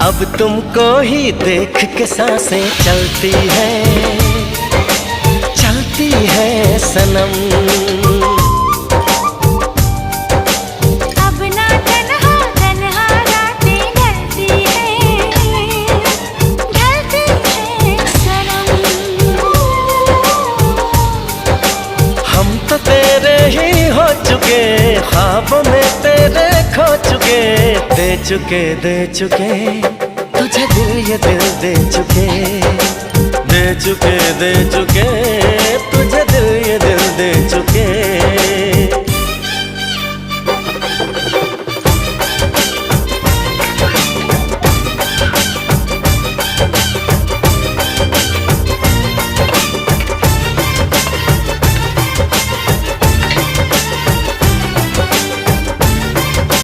अब तुमको ही देख के सांसें चलती है सनम। अब ना तन्हा तन्हा रातें ढलती है सनम। हम तो तेरे ही हो चुके, ख्वाबों में तेरे खो चुके, दे चुके तुझे दिल, ये दिल दे चुके तुझे दिल, ये दिल दे चुके।